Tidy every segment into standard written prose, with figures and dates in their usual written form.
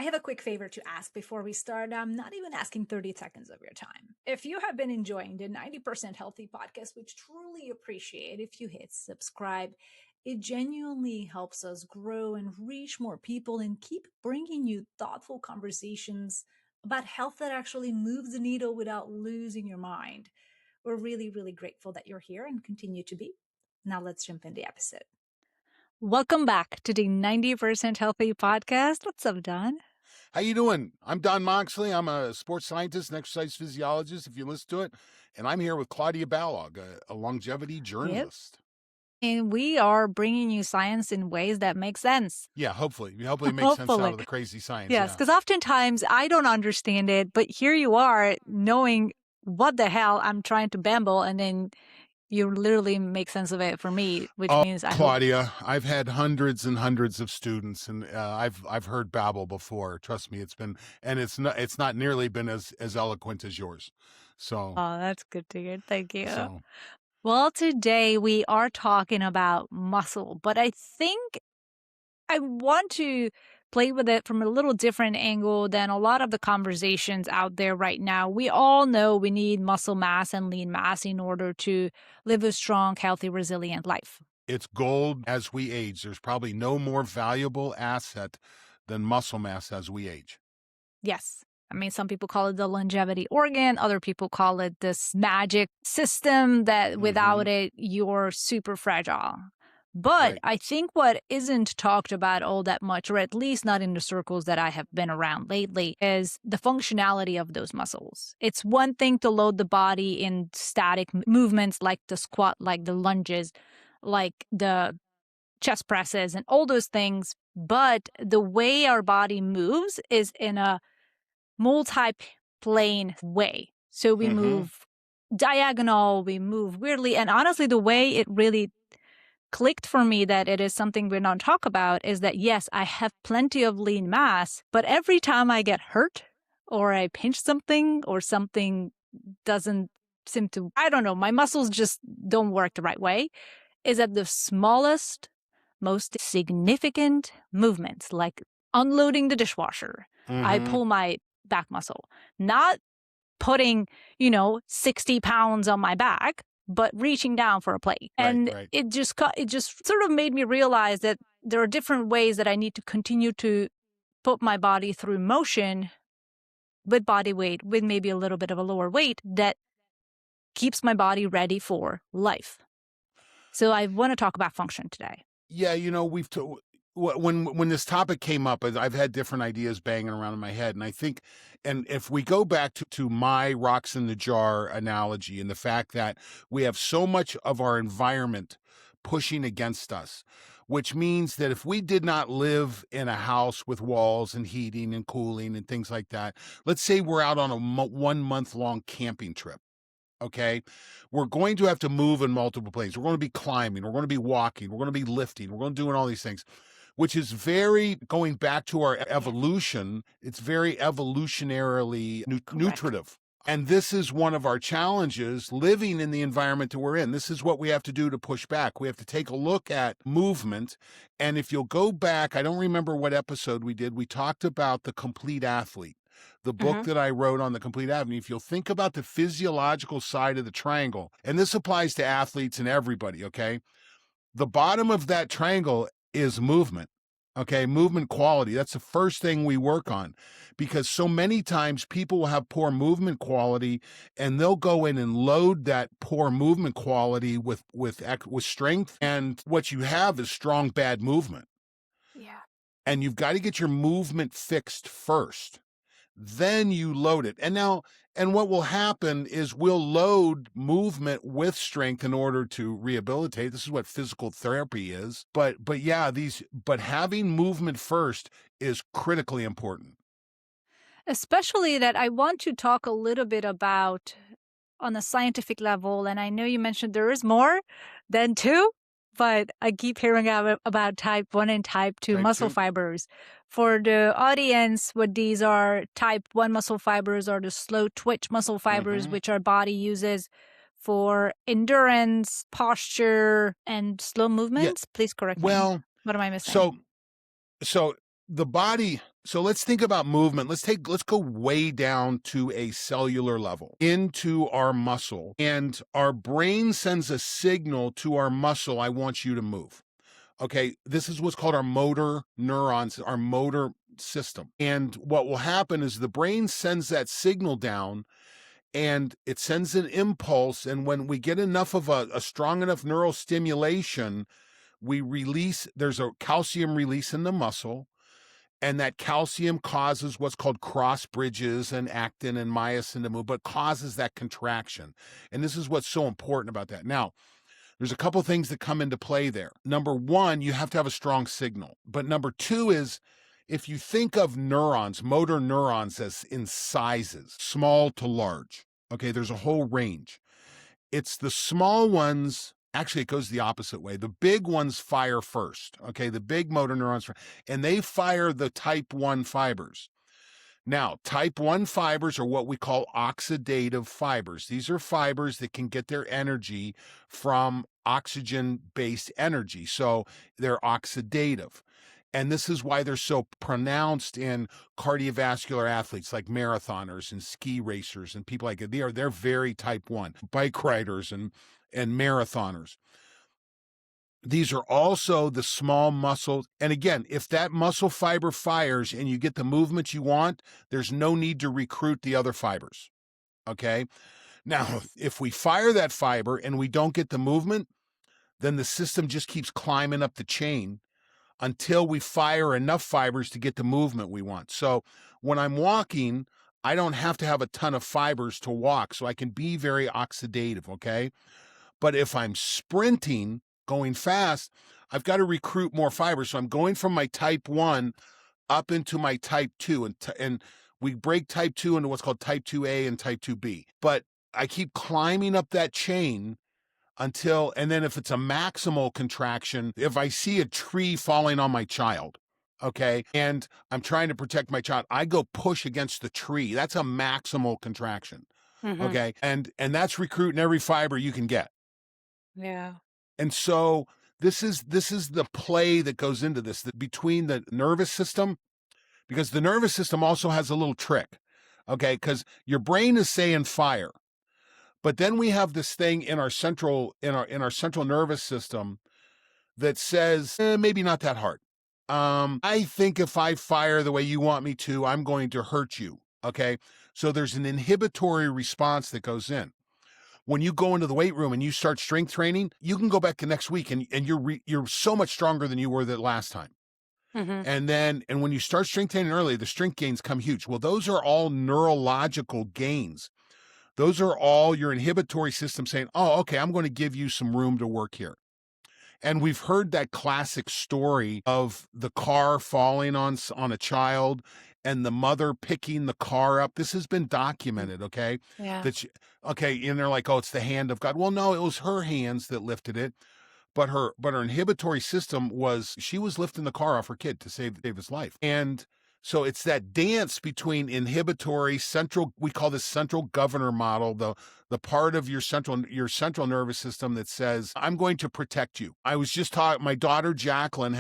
I have a quick favor to ask before we start. I'm not even asking 30 seconds of your time. If you have been enjoying the 90% Healthy podcast, which truly appreciate if you hit subscribe, it genuinely helps us grow and reach more people and keep bringing you thoughtful conversations about health that actually moves the needle without losing your mind. We're really, really grateful that you're here and continue to be. Now let's jump in the episode. Welcome back to the 90% Healthy podcast. What's up, Don? How you doing? I'm Don Moxley. I'm a sports scientist and exercise physiologist, if you listen to it. And I'm here with Klaudia Balogh, a longevity journalist. And we are bringing you science in ways that make sense. Yeah, hopefully. Hopefully it makes sense out of the crazy science. Yes, because oftentimes I don't understand it, but here you are knowing what the hell I'm trying to babble, and then you literally make sense of it for me, which means Klaudia, I've had hundreds and hundreds of students, and I've heard babble before. Trust me, it's not nearly been as eloquent as yours. So that's good to hear. Thank you. Well, today we are talking about muscle, but I think I want to play with it from a little different angle than a lot of the conversations out there right now. We all know we need muscle mass and lean mass in order to live a strong, healthy, resilient life. It's gold as we age. There's probably no more valuable asset than muscle mass as we age. Yes. I mean, some people call it the longevity organ. Other people call it this magic system that without it, you're super fragile. But I think what isn't talked about all that much, or at least not in the circles that I have been around lately, is the functionality of those muscles. It's one thing to load the body in static movements like the squat, like the lunges, like the chest presses and all those things. But the way our body moves is in a multi-plane way. So we move diagonal, we move weirdly. And honestly, the way it really clicked for me that it is something we're not talk about is that, yes, I have plenty of lean mass, but every time I get hurt or I pinch something or something doesn't seem to, I don't know, my muscles just don't work the right way, is at the smallest, most significant movements, like unloading the dishwasher. I pull my back muscle, not putting, 60 pounds on my back, but reaching down for a plate. It just sort of made me realize that there are different ways that I need to continue to put my body through motion with body weight, with maybe a little bit of a lower weight that keeps my body ready for life. So I want to talk about function today. Yeah, when this topic came up, I've had different ideas banging around in my head. And I think, and if we go back to my rocks in the jar analogy and the fact that we have so much of our environment pushing against us, which means that if we did not live in a house with walls and heating and cooling and things like that, let's say we're out on a 1 month long camping trip. Okay, we're going to have to move in multiple places. We're going to be climbing. We're going to be walking. We're going to be lifting. We're going to do all these things, which is very, going back to our evolution, it's very evolutionarily nutritive. And this is one of our challenges living in the environment that we're in. This is what we have to do to push back. We have to take a look at movement. And if you'll go back, I don't remember what episode we did, we talked about the complete athlete. The book that I wrote on the complete athlete. If you'll think about the physiological side of the triangle, and this applies to athletes and everybody, okay? The bottom of that triangle is movement, okay? Movement quality. That's the first thing we work on, because so many times people will have poor movement quality and they'll go in and load that poor movement quality with strength. And what you have is strong, bad movement. Yeah. And you've got to get your movement fixed first. Then you load it. And what will happen is we'll load movement with strength in order to rehabilitate. This is what physical therapy is. But having movement first is critically important. Especially that I want to talk a little bit about on a scientific level. And I know you mentioned there is more than 2. But I keep hearing about type 1 and type 2 muscle fibers. For the audience, what these are, type 1 muscle fibers are the slow twitch muscle fibers, which our body uses for endurance, posture, and slow movements. Yeah. Please correct me. What am I missing? So the body, So let's think about movement. Let's go way down to a cellular level into our muscle. And our brain sends a signal to our muscle, I want you to move. Okay, this is what's called our motor neurons, our motor system. And what will happen is the brain sends that signal down and it sends an impulse. And when we get enough of a strong enough neural stimulation, there's a calcium release in the muscle. And that calcium causes what's called cross bridges and actin and myosin to move, but causes that contraction. And this is what's so important about that. Now, there's a couple things that come into play there. Number one, you have to have a strong signal. But number two is, if you think of neurons, motor neurons, as in sizes, small to large, okay, there's a whole range. It's the small ones, actually, it goes the opposite way. The big ones fire first, okay, the big motor neurons, and they fire the type 1 fibers. Now, type 1 fibers are what we call oxidative fibers. These are fibers that can get their energy from oxygen-based energy. So they're oxidative. And this is why they're so pronounced in cardiovascular athletes like marathoners and ski racers and people like that. They're very type 1, bike riders and marathoners. These are also the small muscles. And again, if that muscle fiber fires and you get the movement you want, there's no need to recruit the other fibers. Okay. Now, if we fire that fiber and we don't get the movement, then the system just keeps climbing up the chain until we fire enough fibers to get the movement we want. So when I'm walking, I don't have to have a ton of fibers to walk. So I can be very oxidative. Okay. But if I'm sprinting, going fast, I've got to recruit more fibers. So I'm going from my type 1 up into my type 2. And we break type 2 into what's called type 2A and type 2B. But I keep climbing up that chain and then if it's a maximal contraction, if I see a tree falling on my child, okay, and I'm trying to protect my child, I go push against the tree. That's a maximal contraction, okay? And that's recruiting every fiber you can get. Yeah. And so this is the play that goes into this, that between the nervous system, because the nervous system also has a little trick, okay? Because your brain is saying fire, but then we have this thing in our central nervous system that says maybe not that hard. I think if I fire the way you want me to, I'm going to hurt you. Okay, so there's an inhibitory response that goes in. When you go into the weight room and you start strength training, you can go back the next week and you're so much stronger than you were the last time. And when you start strength training early, the strength gains come huge. Well, those are all neurological gains. Those are all your inhibitory system saying, oh, okay, I'm going to give you some room to work here. And we've heard that classic story of the car falling on a child and the mother picking the car up. This has been documented, okay? Yeah. And they're like, oh, it's the hand of God. Well, no, it was her hands that lifted it. But her inhibitory system she was lifting the car off her kid to save his life. And so it's that dance between inhibitory we call this central governor model, the part of your central nervous system that says, I'm going to protect you. I was just talking, my daughter Jacqueline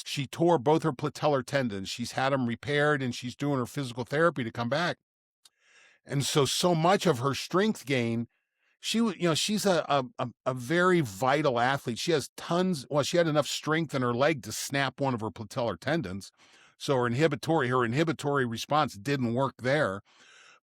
she tore both her patellar tendons. She's had them repaired and she's doing her physical therapy to come back. And so much of her strength gain, she's a very vital athlete. She has she had enough strength in her leg to snap one of her patellar tendons. So her inhibitory response didn't work there.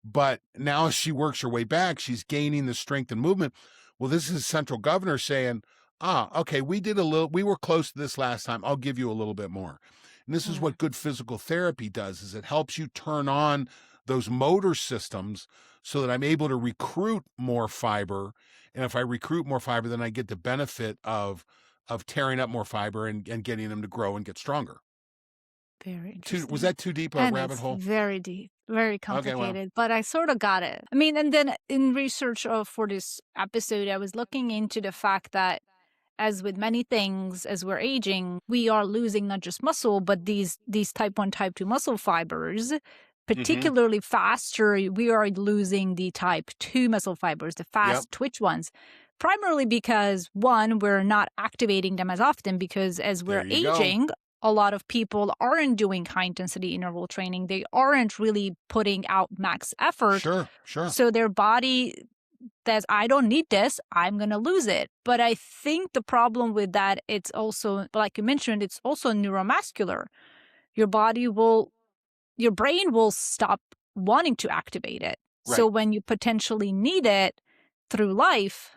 But now as she works her way back, she's gaining the strength and movement. Well, this is central governor saying, okay, we were close to this last time. I'll give you a little bit more. And this is what good physical therapy does, is it helps you turn on those motor systems so that I'm able to recruit more fiber. And if I recruit more fiber, then I get the benefit of tearing up more fiber and getting them to grow and get stronger. Very interesting. Was that too deep a rabbit hole? Very deep, very complicated, Okay, well. but I sort of got it. I mean, and then in research for this episode, I was looking into the fact that, as with many things, as we're aging, we are losing not just muscle, but these type 1, type 2 muscle fibers. Particularly faster, we are losing the type 2 muscle fibers, the fast twitch ones. Primarily because, one, we're not activating them as often because as we're aging, a lot of people aren't doing high intensity interval training. They aren't really putting out max effort. Sure. So their body says, I don't need this, I'm going to lose it. But I think the problem with that, it's also, like you mentioned, it's also neuromuscular. Your brain will stop wanting to activate it. Right. So when you potentially need it through life,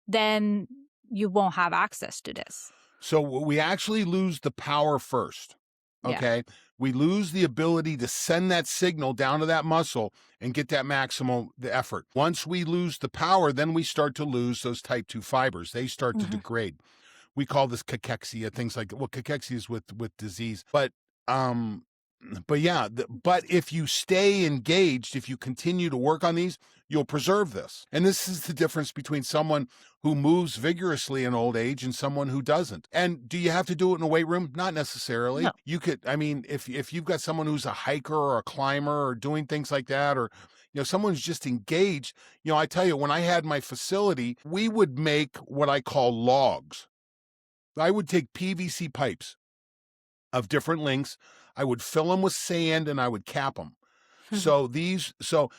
then you won't have access to this. So we actually lose the power first. Okay. Yeah. We lose the ability to send that signal down to that muscle and get that maximum the effort. Once we lose the power, then we start to lose those type 2 fibers. They start to degrade. We call this cachexia, things like, well, cachexia is with disease. But yeah, but if you stay engaged, if you continue to work on these, you'll preserve this. And this is the difference between someone who moves vigorously in old age and someone who doesn't. And do you have to do it in a weight room? Not necessarily. No. You could, I mean, if you've got someone who's a hiker or a climber or doing things like that, or someone who's just engaged, I tell you, when I had my facility, we would make what I call logs. I would take PVC pipes of different lengths. I would fill them with sand and I would cap them. So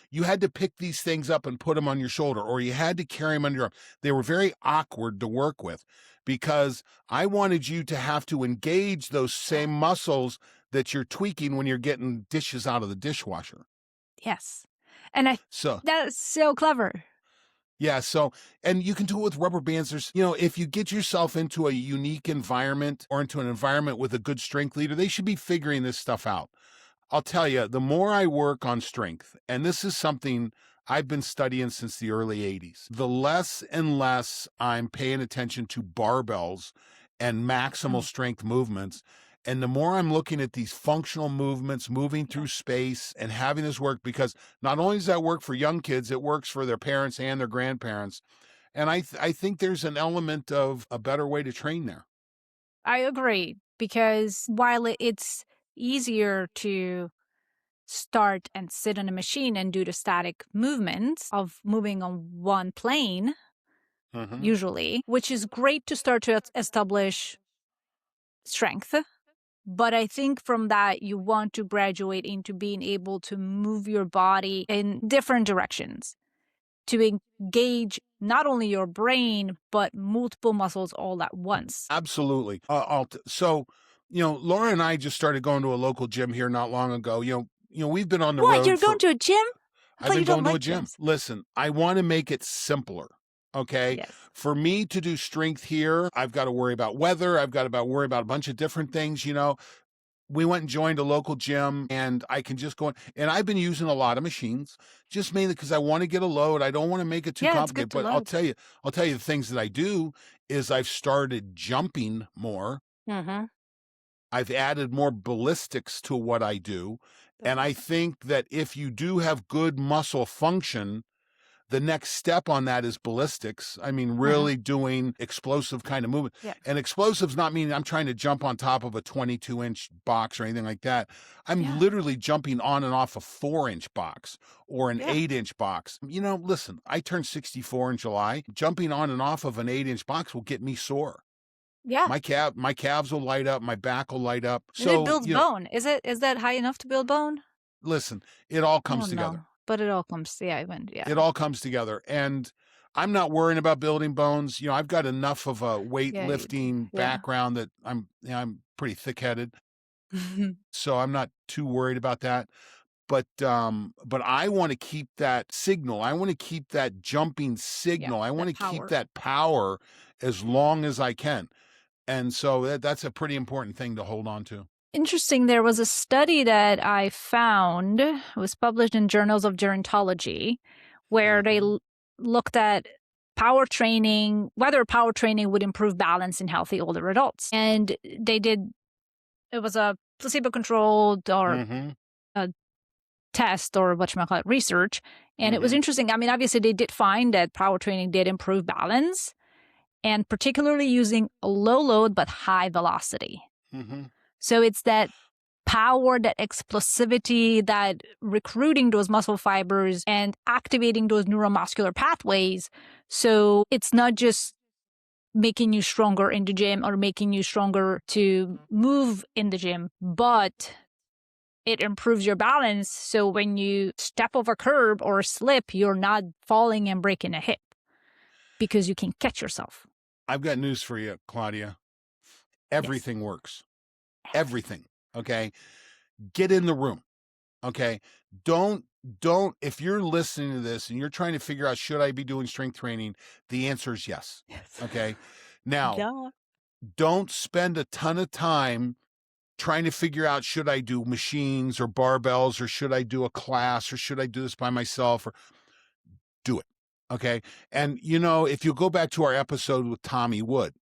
you had to pick these things up and put them on your shoulder, or you had to carry them under your arm. They were very awkward to work with because I wanted you to have to engage those same muscles that you're tweaking when you're getting dishes out of the dishwasher. Yes. And that's so clever. Yeah. So, and you can do it with rubber bands. There's, if you get yourself into a unique environment or into an environment with a good strength leader, they should be figuring this stuff out. I'll tell you, the more I work on strength, and this is something I've been studying since the early 80s, the less and less I'm paying attention to barbells and maximal strength movements. And the more I'm looking at these functional movements, moving through space and having this work, because not only does that work for young kids, it works for their parents and their grandparents. And I think there's an element of a better way to train there. I agree, because while it's easier to start and sit on a machine and do the static movements of moving on one plane, usually, which is great to start to establish strength. But I think from that, you want to graduate into being able to move your body in different directions to engage not only your brain, but multiple muscles all at once. Absolutely. So, Laura and I just started going to a local gym here not long ago. We've been on the road. What, you're going to a gym? I've been going to a gym. Listen, I want to make it simpler. Okay. Yes. For me to do strength here, I've got to worry about weather. I've got to worry about a bunch of different things. We went and joined a local gym, and I can just go in. And I've been using a lot of machines, just mainly because I want to get a load. I don't want to make it too complicated. But I'll tell you the things that I do is I've started jumping more. I've added more ballistics to what I do. And I think that if you do have good muscle function, the next step on that is ballistics. I mean, really doing explosive kind of movement. Yeah. And explosives not meaning I'm trying to jump on top of a 22-inch box or anything like that. I'm literally jumping on and off a 4-inch box or an 8-inch box. Listen, I turned 64 in July. Jumping on and off of an 8-inch box will get me sore. Yeah. My calves will light up. My back will light up. So it builds bone. Is that high enough to build bone? Listen, it all comes together. No. But it all comes, It all comes together. And I'm not worrying about building bones. I've got enough of a weightlifting background that I'm pretty thick-headed. So I'm not too worried about that. But I want to keep that signal. I want to keep that jumping signal. I want to keep that power as long as I can. And so that's a pretty important thing to hold on to. Interesting. There was a study that I found, it was published in Journals of Gerontology, where they looked at power training, whether power training would improve balance in healthy older adults. And it was a placebo-controlled or a test or whatchamacallit, research. And it was interesting. I mean, obviously they did find that power training did improve balance, and particularly using a low load but high velocity. So it's that power, that explosivity, that recruiting those muscle fibers and activating those neuromuscular pathways. So it's not just making you stronger in the gym or making you stronger to move in the gym, but it improves your balance. So when you step off a curb or slip, you're not falling and breaking a hip because you can catch yourself. I've got news for you, Klaudia. Everything works. Everything. Okay. Get in the room. Okay. Don't, if you're listening to this and you're trying to figure out, should I be doing strength training? The answer is yes. Okay. Now, don't spend a ton of time trying to figure out, should I do machines or barbells, or should I do a class, or should I do this by myself, or do it. Okay. And, if you go back to our episode with Tommy Wood,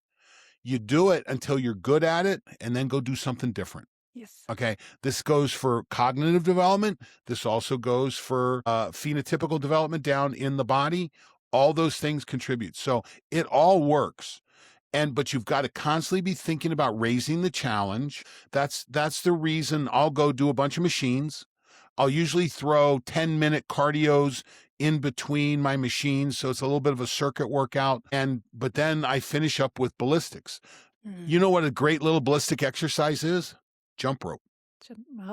you do it until you're good at it and then go do something different. Yes. Okay. This goes for cognitive development. This also goes for phenotypical development down in the body. All those things contribute. So it all works. But you've got to constantly be thinking about raising the challenge. That's the reason I'll go do a bunch of machines. I'll usually throw 10-minute cardios in between my machines, so it's a little bit of a circuit workout. But then I finish up with ballistics. You know what a great little ballistic exercise is? Jump rope.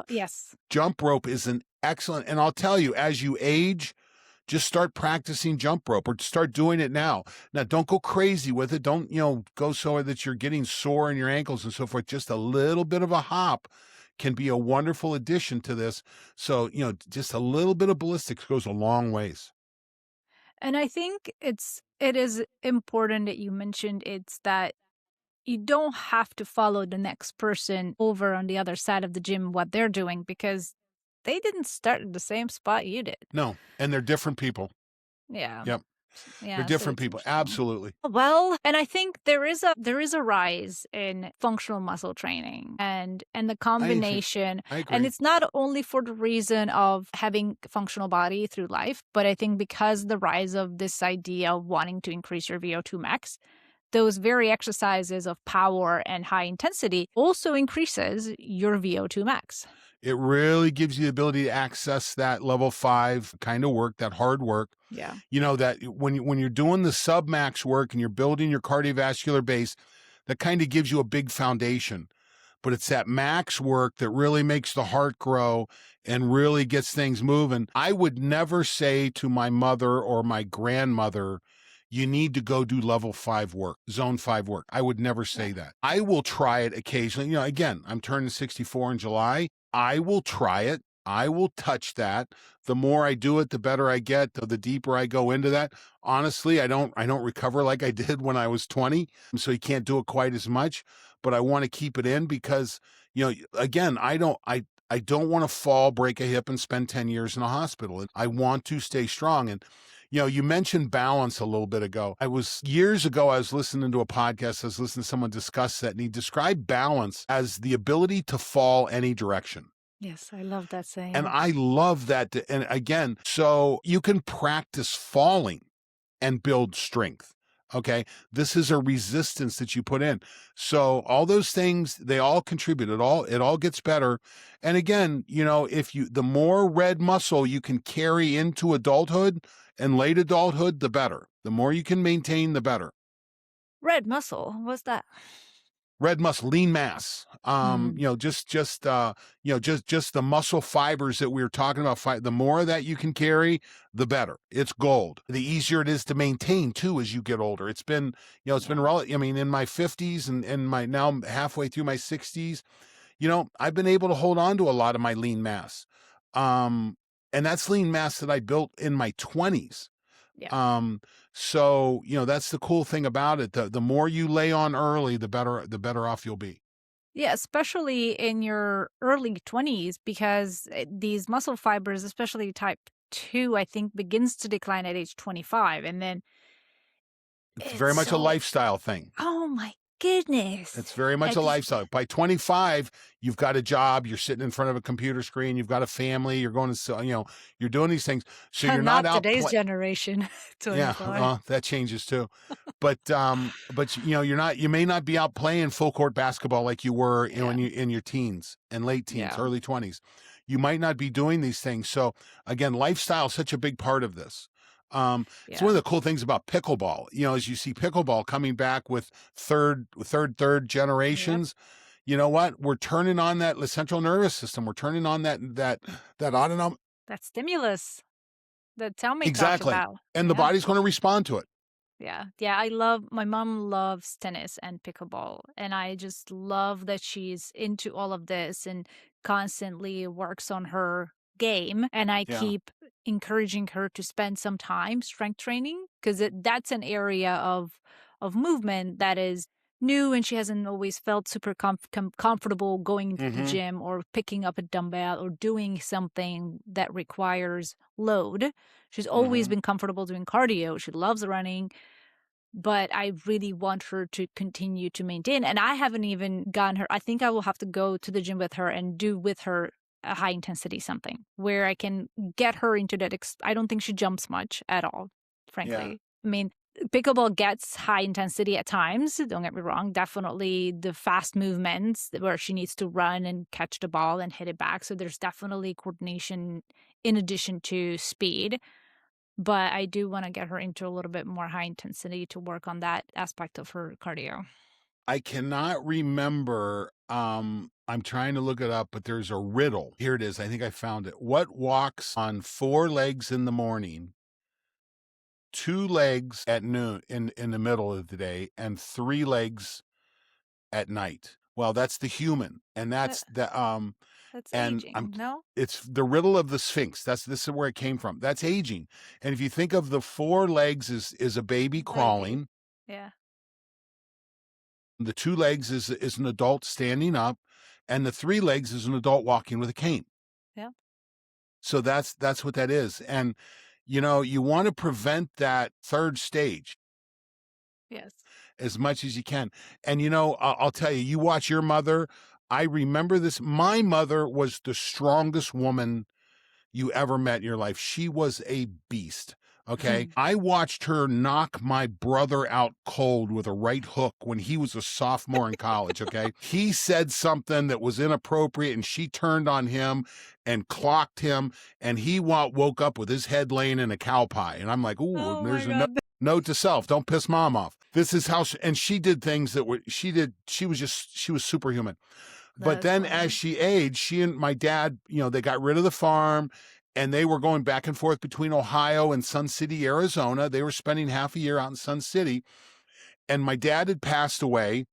Yes. Jump rope is an excellent, and I'll tell you, as you age, just start practicing jump rope, or start doing it now. Now, don't go crazy with it. Don't, go so that you're getting sore in your ankles and so forth. Just a little bit of a hop can be a wonderful addition to this. So, just a little bit of ballistics goes a long ways. And I think it is important that you mentioned it's that you don't have to follow the next person over on the other side of the gym, what they're doing, because they didn't start at the same spot you did. No, and they're different people. Yeah. Yep. Yeah, they're different people. Absolutely. Well, and I think there is a rise in functional muscle training and the combination. I agree. And it's not only for the reason of having a functional body through life, but I think because the rise of this idea of wanting to increase your VO2 max, those very exercises of power and high intensity also increases your VO2 max. It really gives you the ability to access that level 5 kind of work, that hard work. Yeah. That when you're doing the sub-max work and you're building your cardiovascular base, that kind of gives you a big foundation. But it's that max work that really makes the heart grow and really gets things moving. I would never say to my mother or my grandmother, you need to go do level 5 work, zone 5 work. I would never say that. I will try it occasionally. Again, I'm turning 64 in July. I will try it. I will touch that. The more I do it, the better I get, the deeper I go into that. Honestly, I don't recover like I did when I was 20. So you can't do it quite as much, but I want to keep it in because, again, I don't want to fall, break a hip, and spend 10 years in a hospital. I want to stay strong. And, you mentioned balance a little bit ago. Years ago, I was listening to a podcast. I was listening to someone discuss that, and he described balance as the ability to fall any direction. Yes, I love that saying. And I love that. And again, so you can practice falling and build strength. Okay. This is a resistance that you put in. So all those things, they all contribute. It all gets better. And again, the more red muscle you can carry into adulthood and late adulthood, the better. The more you can maintain, the better. Red muscle, what's that? Red muscle, lean mass. Just the muscle fibers that we were talking about. The more that you can carry, the better. It's gold. The easier it is to maintain too as you get older. It's been, been relative. I mean, in my 50s and now I'm halfway through my 60s, I've been able to hold on to a lot of my lean mass. And that's lean mass that I built in my 20s. Yeah. So, that's the cool thing about it. The more you lay on early, the better off you'll be. Yeah, especially in your early 20s, because these muscle fibers, especially type 2, I think begins to decline at age 25. And then it's very much a lifestyle thing. Oh my goodness. It's very much a lifestyle. By 25, you've got a job, you're sitting in front of a computer screen, you've got a family, you're going to, you're doing these things. So you're not out. Today's generation. 25. Yeah, that changes too. But you may not be out playing full court basketball like you were when you in your teens and late teens, early 20s. You might not be doing these things. So again, lifestyle is such a big part of this. It's one Yeah. of the cool things about pickleball. You know, as you see pickleball coming back with third Yep. generations, you know what? We're turning on that central nervous system. We're turning on that autonomic. That stimulus that Tommy talked Exactly. about. And the Yeah. body's going to respond to it. Yeah. Yeah. My mom loves tennis and pickleball. And I just love that she's into all of this and constantly works on her game. And I Yeah. keep encouraging her to spend some time strength training because that's an area of movement that is new and she hasn't always felt super comfortable going into the Mm-hmm. gym or picking up a dumbbell or doing something that requires load. She's always Mm-hmm. been comfortable doing cardio. She loves running, but I really want her to continue to maintain. And I haven't even gotten her. I think I will have to go to the gym with her and do with her a high intensity something where I can get her into that. I don't think she jumps much at all, Yeah. frankly. I mean, pickleball gets high intensity at times. Don't get me wrong. Definitely the fast movements where she needs to run and catch the ball and hit it back. So there's definitely coordination in addition to speed. But I do want to get her into a little bit more high intensity to work on that aspect of her cardio. I cannot remember. I'm trying to look it up, but there's a riddle. Here it is. I think I found it. What walks on 4 legs in the morning, 2 legs at noon in the middle of the day, and 3 legs at night? Well, that's the human, and That, that's the that's and I'm aging, no? it's the riddle of the Sphinx. This is where it came from. That's aging. And if you think of the 4 legs is a baby Baby. crawling, Yeah. the 2 legs is an adult standing up, and the 3 legs is an adult walking with a cane. Yeah. So that's what that is. And you know, you want to prevent that third stage Yes. as much as you can. And you know, I'll tell you, you watch your mother. I remember this. My mother was the strongest woman you ever met in your life. She was a beast. Okay. I watched her knock my brother out cold with a right hook when he was a sophomore in college. Okay. He said something that was inappropriate and she turned on him and clocked him. And he woke up with his head laying in a cow pie. And I'm like, ooh, Oh my there's a God. note to self. Don't piss mom off. This is how, and she did things that were, she was superhuman. But That's then as funny. she aged, she and my dad, you know, they got rid of the farm and they were going back and forth between Ohio and Sun City, Arizona. They were spending half a year out in Sun City. And my dad had passed away.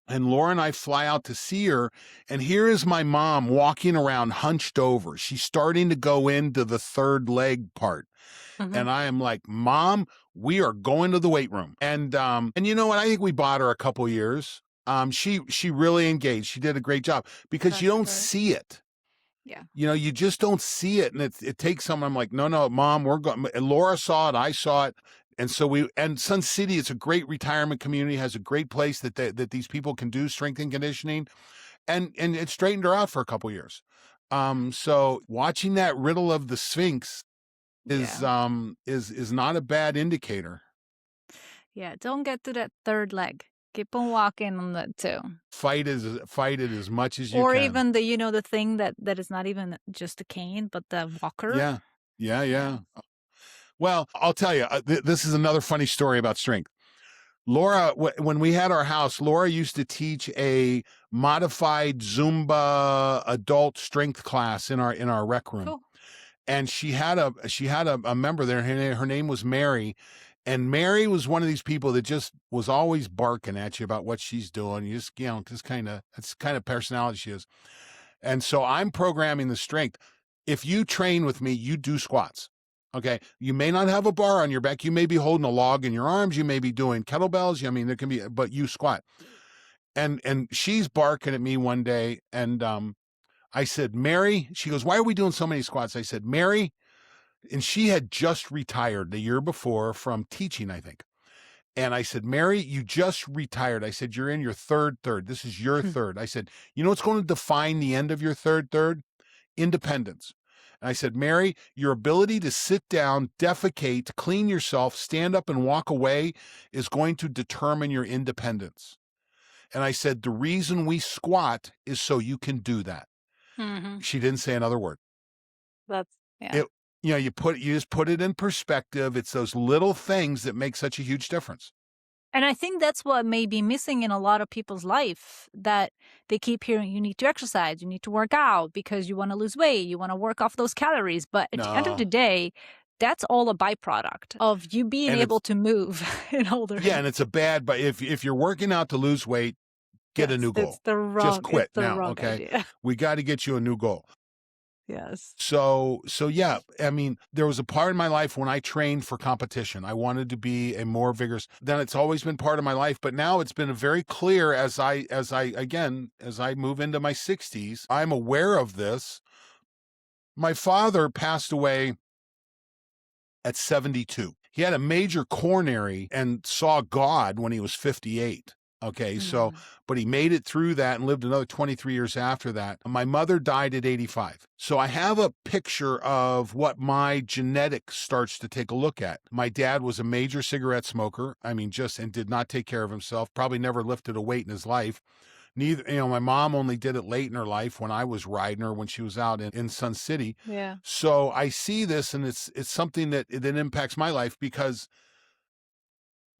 And Laura and I fly out to see her. And here is my mom walking around hunched over. She's starting to go into the third leg part. Mhm. And I am like, Mom, we are going to the weight room. And you know what? I think we bought her a couple years. She really engaged. She did a great job because you That's don't good. see it. Yeah. You know, you just don't see it. And it takes someone. I'm like, no, Mom, we're going. And Laura saw it. I saw it. And so and Sun City, it's a great retirement community, has a great place that these people can do strength and conditioning. And it straightened her out for a couple years. So watching that riddle of the Sphinx Yeah. is not a bad indicator. Yeah. Don't get to that third leg. Keep on walking on that too. Fight it as much as you Or can. even the thing that is not even just a cane, but the walker. Yeah. Yeah, Yeah. yeah. Well, I'll tell you, this is another funny story about strength. Laura, when we had our house, Laura used to teach a modified Zumba adult strength class in our rec room. Cool. And she had a member there. Her name was Mary. And Mary was one of these people that just was always barking at you about what she's doing. You just, you know, that's kind of personality she is. And so I'm programming the strength. If you train with me, you do squats. Okay. You may not have a bar on your back. You may be holding a log in your arms. You may be doing kettlebells. I mean, there can be, but you squat. And she's barking at me one day. And I said, Mary, she goes, why are we doing so many squats? I said, Mary, and she had just retired the year before from teaching, I think. And I said, Mary, you just retired. I said, you're in your third. This is your third. I said, you know what's going to define the end of your third? Independence. And I said, Mary, your ability to sit down, defecate, clean yourself, stand up and walk away is going to determine your independence. And I said, the reason we squat is so you can do that. Mm-hmm. She didn't say another word. That's yeah. you just put it in perspective. It's those little things that make such a huge difference. And I think that's what may be missing in a lot of people's life, that they keep hearing you need to exercise, you need to work out because you want to lose weight, you want to work off those calories. But at the end of the No. day, that's all a byproduct of you being And able to move in older age. and it's a bad, but if you're working out to lose weight, get a Yes, new goal. Just it's quit the now, wrong okay? idea. We got to get you a new goal. Yes. So yeah, I mean, there was a part in my life when I trained for competition. I wanted to be a more vigorous. Then it's always been part of my life, but now it's been very clear as I move into my 60s, I'm aware of this. My father passed away at 72. He had a major coronary and saw God when he was 58. Okay, so, but he made it through that and lived another 23 years after that. My mother died at 85. So I have a picture of what my genetics starts to take a look at. My dad was a major cigarette smoker. I mean, and did not take care of himself, probably never lifted a weight in his life. Neither, my mom only did it late in her life when I was riding her when she was out in Sun City. Yeah. So I see this, and it's something that impacts my life, because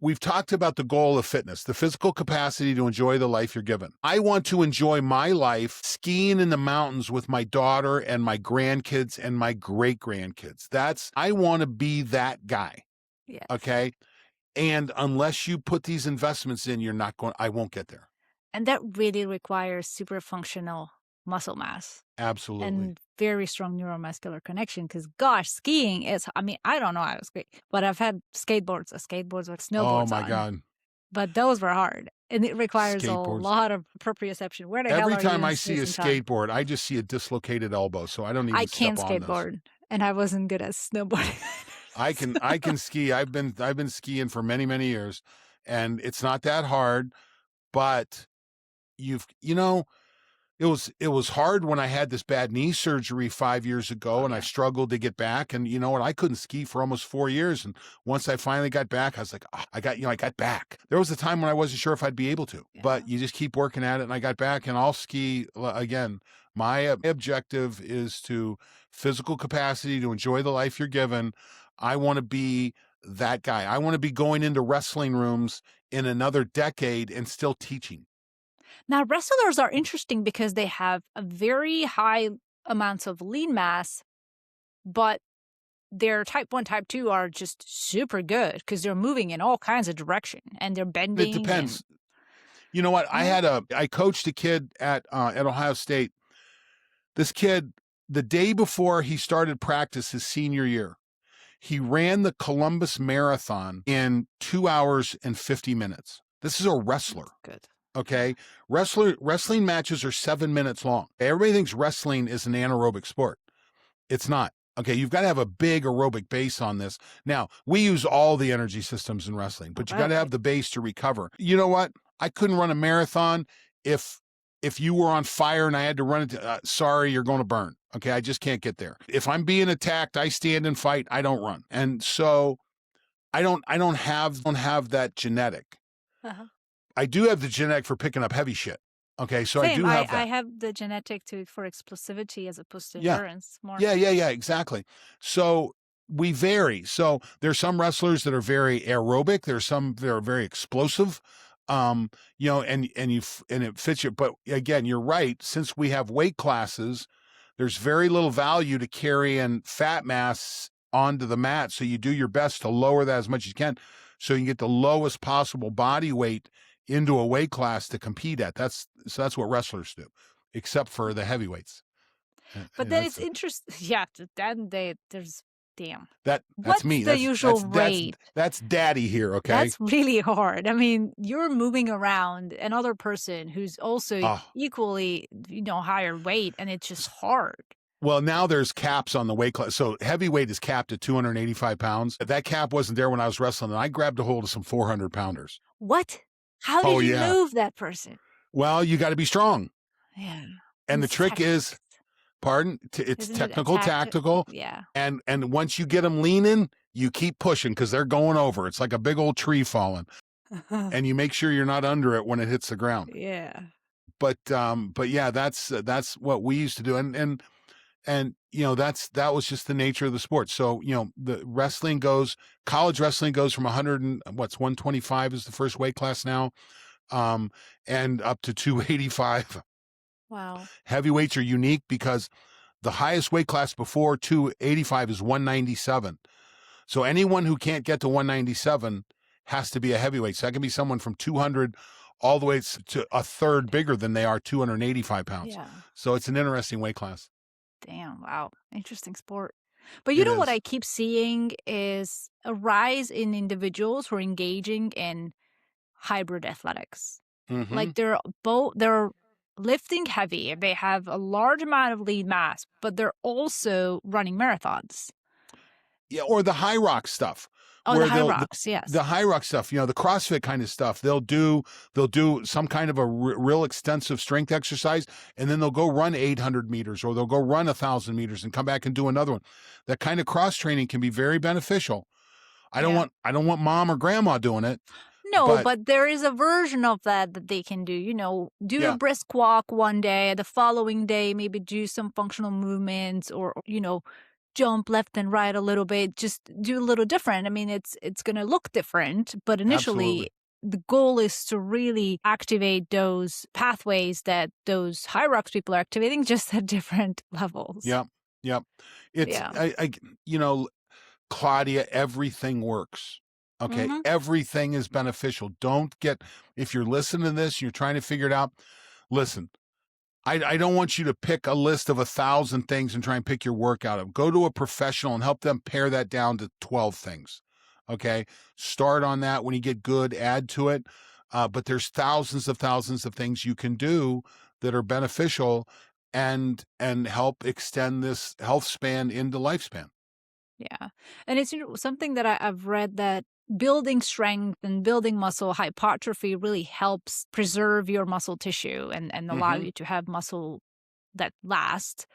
we've talked about the goal of fitness, the physical capacity to enjoy the life you're given. I want to enjoy my life skiing in the mountains with my daughter and my grandkids and my great grandkids. I want to be that guy. Yes. Okay. And unless you put these investments in, I won't get there. And that really requires super functional muscle mass. Absolutely. And very strong neuromuscular connection, because gosh, skiing is, I mean, I don't know, I was great, but I've had skateboards with snowboards Oh my on. God. But those were hard. And it requires a lot of proprioception. Where the hell Every are you time I in see a space and time? skateboard, I just see a dislocated elbow. So I don't even I can't step on skateboard, this. and I wasn't good at snowboarding. I can ski. I've been skiing for many, many years, and it's not that hard, but it was hard when I had this bad knee surgery 5 years ago, and I struggled to get back. And you know what? I couldn't ski for almost 4 years. And once I finally got back, I was like, I got back. There was a time when I wasn't sure if I'd be able to, but you just keep working at it. And I got back, and I'll ski again. My objective is to physical capacity to enjoy the life you're given. I want to be that guy. I want to be going into wrestling rooms in another decade and still teaching. Now, wrestlers are interesting because they have a very high amounts of lean mass, but their type 1, type 2 are just super good because they're moving in all kinds of direction and they're bending. It depends. You know what? I coached a kid at Ohio State. This kid, the day before he started practice his senior year, he ran the Columbus Marathon in 2 hours and 50 minutes. This is a wrestler. Good. Okay. Wrestling matches are 7 minutes long. Everybody thinks wrestling is an anaerobic sport. It's not. Okay. You've got to have a big aerobic base on this. Now, we use all the energy systems in wrestling, but you got to have the base to recover. You know what? I couldn't run a marathon if you were on fire and I had to run it. Sorry, you're going to burn. Okay. I just can't get there. If I'm being attacked, I stand and fight. I don't run. And so I don't have that genetic. Uh-huh. I do have the genetic for picking up heavy shit. Okay, so Same. I do have that. I have the genetic for explosivity as opposed to endurance more. Yeah, exactly. So we vary. So there's some wrestlers that are very aerobic. There's some that are very explosive. And it fits you. But again, you're right. Since we have weight classes, there's very little value to carrying fat mass onto the mat. So you do your best to lower that as much as you can, so you can get the lowest possible body weight into a weight class to compete at. That's what wrestlers do, except for the heavyweights. But then it's interesting. Yeah, then there's damn. That's What's me. The usual rate. That's daddy here. Okay, that's really hard. I mean, you're moving around another person who's also equally, higher weight, and it's just hard. Well, now there's caps on the weight class. So heavyweight is capped at 285 pounds. That cap wasn't there when I was wrestling, and I grabbed a hold of some 400 pounders. What? How did you move that person? Well, you got to be strong. Yeah. And the trick is, it's technical, tactical. Yeah. And once you get them leaning, you keep pushing because they're going over. It's like a big old tree falling. And you make sure you're not under it when it hits the ground. Yeah. But yeah, that's what we used to do. And And, that was just the nature of the sport. So, the wrestling goes, college wrestling goes from 100 and what's 125 is the first weight class now, um, and up to 285. Wow. Heavyweights are unique because the highest weight class before 285 is 197. So anyone who can't get to 197 has to be a heavyweight. So that can be someone from 200 all the way to a third bigger than they are, 285 pounds. Yeah. So it's an interesting weight class. Damn. Wow. Interesting sport. But you It know what is. I keep seeing is a rise in individuals who are engaging in hybrid athletics. Mm-hmm. Like they're lifting heavy. They have a large amount of lean mass, but they're also running marathons. Yeah, or the high rock stuff, Oh, the where high they'll rocks. Yes. the high rock stuff, the CrossFit kind of stuff. They'll do some kind of a real extensive strength exercise, and then they'll go run 800 meters, or they'll go run 1,000 meters and come back and do another one. That kind of cross training can be very beneficial. Yeah. I don't want mom or grandma doing it, No, but but there is a version of that they can do. Do a yeah, brisk walk one day, the following day, maybe do some functional movements or jump left and right a little bit, just do a little different. I mean, it's going to look different, but absolutely. initially the goal is to really activate those pathways that those high rocks people are activating just at different levels. Yep. Yep. It's Yeah. you know, Claudia, everything works. Okay. Mhm. Everything is beneficial. If you're listening to this, you're trying to figure it out, listen, I don't want you to pick a list of 1,000 things and try and pick your workout up. Go to a professional and help them pare that down to 12 things. Okay. Start on that. When you get good, add to it. But there's thousands of things you can do that are beneficial and help extend this health span into lifespan. Yeah. And it's something that I've read that building strength and building muscle hypertrophy really helps preserve your muscle tissue and allow Hmm. you to have muscle that lasts.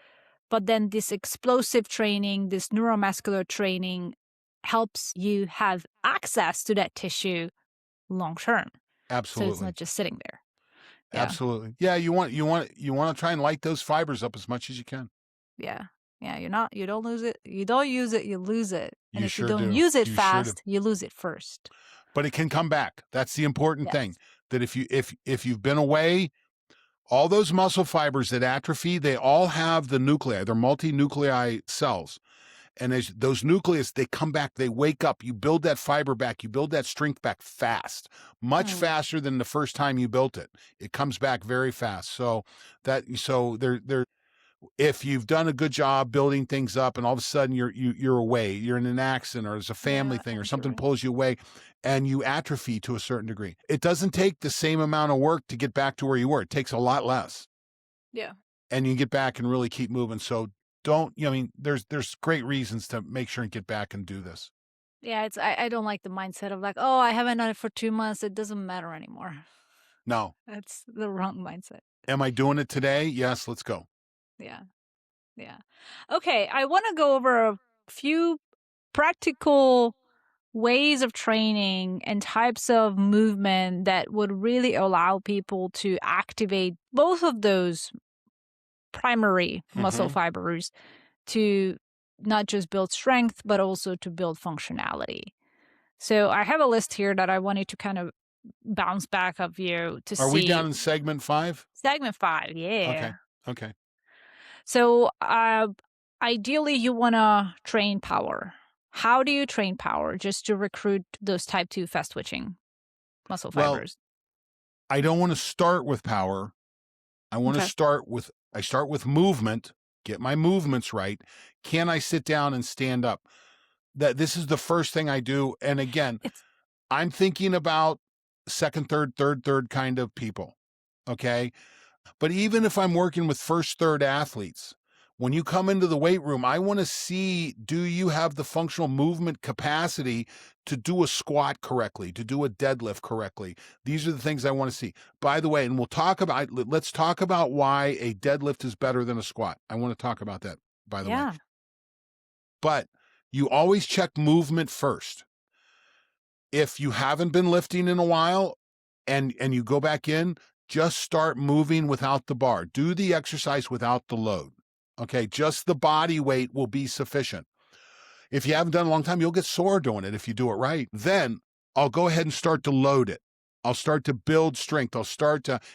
But then this explosive training, this neuromuscular training helps you have access to that tissue long term. So it's Absolutely. not just sitting there. Yeah. Absolutely. Yeah, you want to try and light those fibers up as much as you can. Yeah. Yeah. You don't lose it. You don't use it, you lose it. And You if you sure don't do. use it You sure do. fast, you lose it first. But it can come back. That's the important thing. Yes. That if you've been away, all those muscle fibers that atrophy, they all have the nuclei. They're multinuclei cells. And as those nucleus, they come back, they wake up. You build that fiber back, you build that strength back fast, much Mm. faster than the first time you built it. It comes back very fast. So there if you've done a good job building things up and all of a sudden you're away, you're in an accident or there's a family Yeah, thing I or think you're something right. pulls you away and you atrophy to a certain degree. It doesn't take the same amount of work to get back to where you were. It takes a lot less. Yeah. And you can get back and really keep moving. So don't, I mean, there's great reasons to make sure and get back and do this. Yeah, I don't like the mindset of like, oh, I haven't done it for 2 months. It doesn't matter anymore. No. That's the wrong mindset. Am I doing it today? Yes, let's go. Yeah. Yeah. Okay. I want to go over a few practical ways of training and types of movement that would really allow people to activate both of those primary muscle Hmm. fibers to not just build strength, but also to build functionality. So I have a list here that I wanted to kind of bounce back of you to Are we see. down in segment 5? Segment 5, yeah. Okay. Okay. So ideally, you want to train power. How do you train power? Just to recruit those type 2 fast twitching muscle Well, fibers. I don't want to start with power. Okay. I start with movement, get my movements right. Can I sit down and stand up? This is the first thing I do. And again, It's I'm thinking about second, third kind of people. Okay. But even if I'm working with first, third athletes, when you come into the weight room, I want to see, do you have the functional movement capacity to do a squat correctly, to do a deadlift correctly? These are the things I want to see. By the way, and let's talk about why a deadlift is better than a squat. I want to talk about that, by the way. yeah. But you always check movement first. If you haven't been lifting in a while and you go back in, just start moving without the bar. Do the exercise without the load. Okay, just the body weight will be sufficient. If you haven't done it a long time, you'll get sore doing it if you do it right. Then I'll go ahead and start to load it. I'll start to build strength.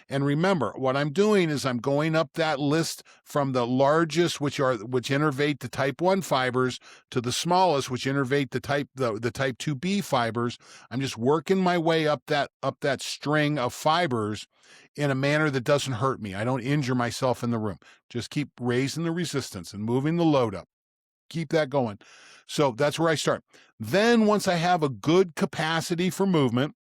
And remember, what I'm doing is I'm going up that list from the largest, which innervate the type 1 fibers, to the smallest, which innervate the type 2B fibers. I'm just working my way up that string of fibers in a manner that doesn't hurt me. I don't injure myself in the room. Just keep raising the resistance and moving the load up. Keep that going. So that's where I start. Then once I have a good capacity for movement,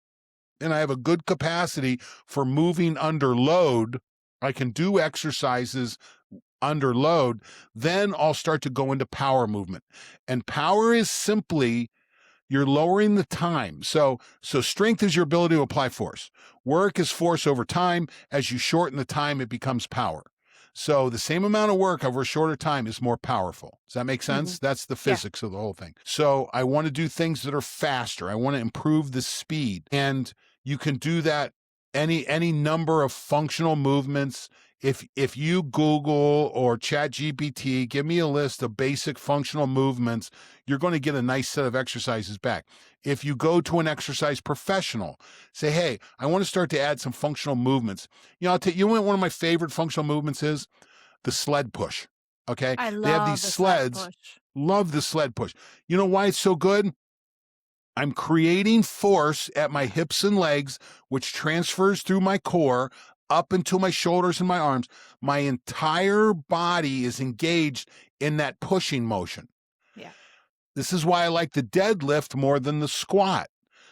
and I have a good capacity for moving under load, I can do exercises under load, then I'll start to go into power movement. And power is simply you're lowering the time. So strength is your ability to apply force. Work is force over time. As you shorten the time, it becomes power. So the same amount of work over a shorter time is more powerful. Does that make sense? Mm-hmm. That's the physics of the whole thing. So I want to do things that are faster. I want to improve the speed. And you can do that any number of functional movements. If you Google or Chat GPT, give me a list of basic functional movements, you're going to get a nice set of exercises back. If you go to an exercise professional, say, hey, I want to start to add some functional movements. I'll tell you, one of my favorite functional movements is the sled push. Okay. They have these sleds. Love the sled push. You know why it's so good? I'm creating force at my hips and legs, which transfers through my core up into my shoulders and my arms. My entire body is engaged in that pushing motion. Yeah. This is why I like the deadlift more than the squat.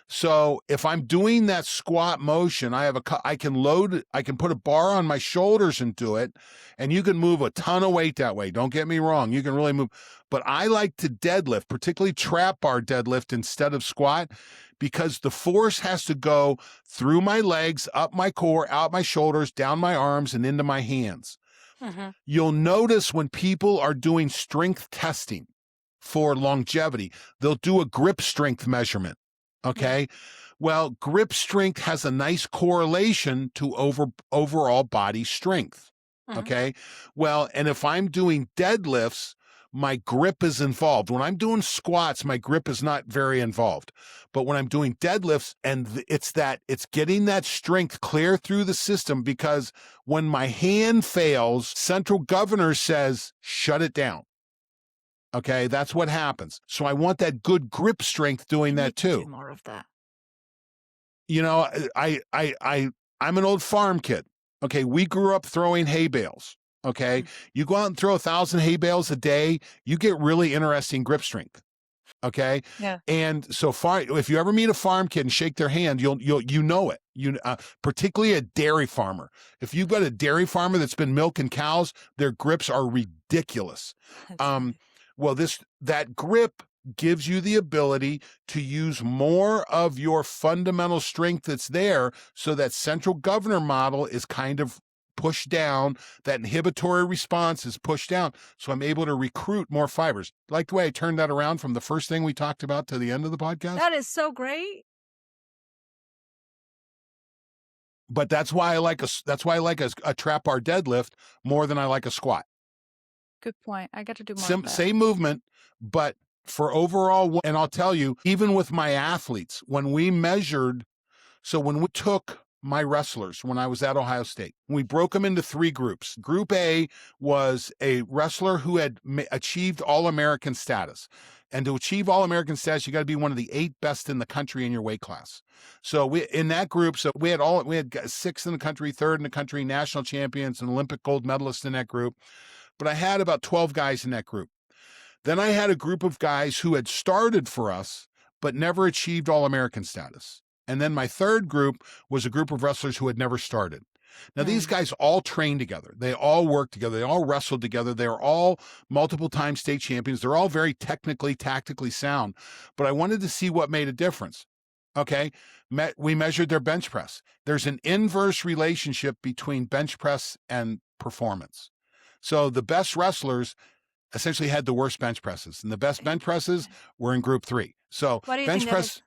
So if I'm doing that squat motion, I can put a bar on my shoulders and do it, and you can move a ton of weight that way. Don't get me wrong. You can really move. But I like to deadlift, particularly trap bar deadlift instead of squat, because the force has to go through my legs, up my core, out my shoulders, down my arms, and into my hands. Mm-hmm. You'll notice when people are doing strength testing for longevity, they'll do a grip strength measurement. Okay. Well, grip strength has a nice correlation to overall body strength. Okay. Well, and if I'm doing deadlifts, my grip is involved. When I'm doing squats, my grip is not very involved. But when I'm doing deadlifts, and it's getting that strength clear through the system, because when my hand fails, central governor says, shut it down. Okay, that's what happens. So I want that good grip strength doing that too. Do more of that. I'm an old farm kid. Okay, we grew up throwing hay bales. Okay, you go out and throw 1,000 hay bales a day, you get really interesting grip strength. Okay, yeah. And so far, if you ever meet a farm kid and shake their hand, you'll know it. Particularly a dairy farmer. If you've got a dairy farmer that's been milking cows, their grips are ridiculous. Well, that grip gives you the ability to use more of your fundamental strength that's there, so that central governor model is kind of pushed down, that inhibitory response is pushed down, so I'm able to recruit more fibers. Like the way I turned that around from the first thing we talked about to the end of the podcast? That is so great. But that's why I like a trap bar deadlift more than I like a squat. Good point. I got to do more of that. Same movement, but for overall, and I'll tell you, even with my athletes, when we took my wrestlers when I was at Ohio State, we broke them into 3 groups. Group A was a wrestler who had achieved All-American status. And to achieve All-American status, you got to be one of the 8 best in the country in your weight class. So in that group, we had 6th in the country, 3rd in the country, national champions, and Olympic gold medalists in that group. But I had about 12 guys in that group. Then I had a group of guys who had started for us, but never achieved All-American status. And then my 3rd group was a group of wrestlers who had never started. Now, these guys all trained together. They all worked together. They all wrestled together. They were all multiple-time state champions. They're all very technically, tactically sound. But I wanted to see what made a difference. Okay, we measured their bench press. There's an inverse relationship between bench press and performance. So the best wrestlers essentially had the worst bench presses, and the best bench presses were in group 3. So Why do you bench think press,